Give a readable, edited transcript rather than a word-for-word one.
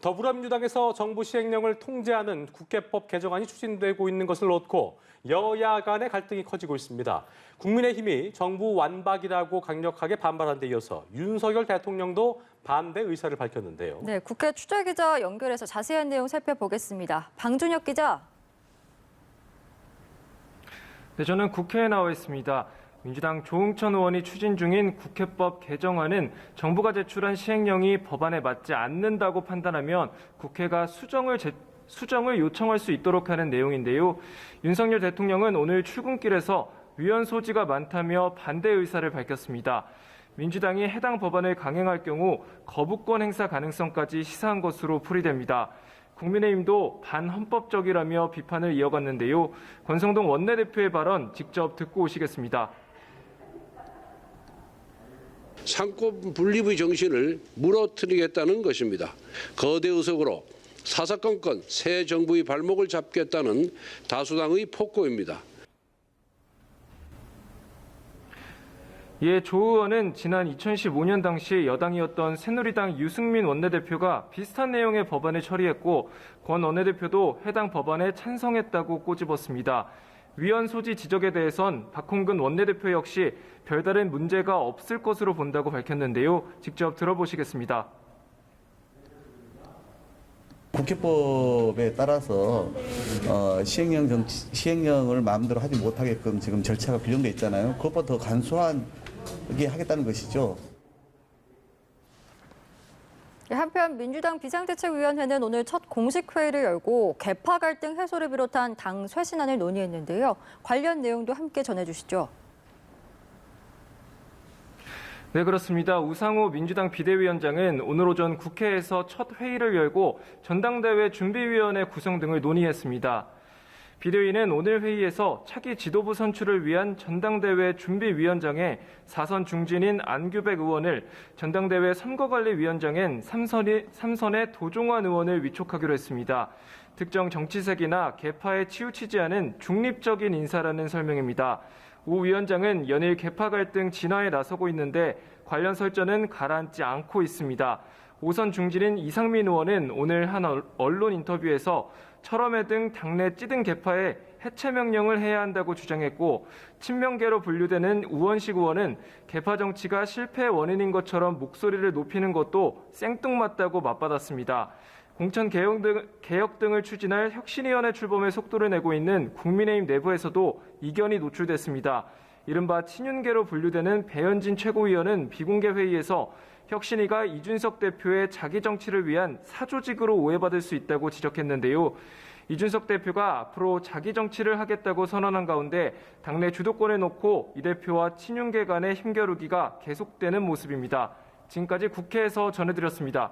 더불어민주당에서 정부 시행령을 통제하는 국회법 개정안이 추진되고 있는 것을 놓고 여야 간의 갈등이 커지고 있습니다. 국민의힘이 정부 완박이라고 강력하게 반발한 데 이어서 윤석열 대통령도 반대 의사를 밝혔는데요. 네, 국회 취재기자 연결해서 자세한 내용 살펴보겠습니다. 방준혁 기자. 네, 저는 국회에 나와 있습니다. 민주당 조응천 의원이 추진 중인 국회법 개정안은 정부가 제출한 시행령이 법안에 맞지 않는다고 판단하면 국회가 수정을 요청할 수 있도록 하는 내용인데요. 윤석열 대통령은 오늘 출근길에서 위헌 소지가 많다며 반대 의사를 밝혔습니다. 민주당이 해당 법안을 강행할 경우 거부권 행사 가능성까지 시사한 것으로 풀이됩니다. 국민의힘도 반헌법적이라며 비판을 이어갔는데요. 권성동 원내대표의 발언 직접 듣고 오시겠습니다. 상권 분립의 정신을 무너뜨리겠다는 것입니다. 거대 의석으로 사사건건 새 정부의 발목을 잡겠다는 다수당의 폭고입니다. 이에 조 의원은 지난 2015년 당시 여당이었던 새누리당 유승민 원내대표가 비슷한 내용의 법안을 처리했고 권 원내대표도 해당 법안에 찬성했다고 꼬집었습니다. 위헌 소지 지적에 대해선 박홍근 원내대표 역시 별다른 문제가 없을 것으로 본다고 밝혔는데요. 직접 들어보시겠습니다. 국회법에 따라서 시행령을 마음대로 하지 못하게끔 지금 절차가 규정돼 있잖아요. 그것보다 더 간소하게 하겠다는 것이죠. 한편 민주당 비상대책위원회는 오늘 첫 공식 회의를 열고 계파 갈등 해소를 비롯한 당 쇄신안을 논의했는데요. 관련 내용도 함께 전해주시죠. 네, 그렇습니다. 우상호 민주당 비대위원장은 오늘 오전 국회에서 첫 회의를 열고 전당대회 준비위원회 구성 등을 논의했습니다. 비대위는 오늘 회의에서 차기 지도부 선출을 위한 전당대회 준비위원장에 4선 중진인 안규백 의원을, 전당대회 선거관리위원장엔 3선의 도종환 의원을 위촉하기로 했습니다. 특정 정치색이나 계파에 치우치지 않은 중립적인 인사라는 설명입니다. 오 위원장은 연일 계파 갈등 진화에 나서고 있는데 관련 설전은 가라앉지 않고 있습니다. 5선 중진인 이상민 의원은 오늘 한 언론 인터뷰에서 철험회 등 당내 찌든 계파에 해체 명령을 해야 한다고 주장했고, 친명계로 분류되는 우원식 의원은 계파 정치가 실패의 원인인 것처럼 목소리를 높이는 것도 생뚱맞다고 맞받았습니다. 공천 개혁 등을 추진할 혁신위원회 출범에 속도를 내고 있는 국민의힘 내부에서도 이견이 노출됐습니다. 이른바 친윤계로 분류되는 배현진 최고위원은 비공개 회의에서 혁신위가 이준석 대표의 자기 정치를 위한 사조직으로 오해받을 수 있다고 지적했는데요. 이준석 대표가 앞으로 자기 정치를 하겠다고 선언한 가운데 당내 주도권을 놓고 이 대표와 친윤계 간의 힘겨루기가 계속되는 모습입니다. 지금까지 국회에서 전해드렸습니다.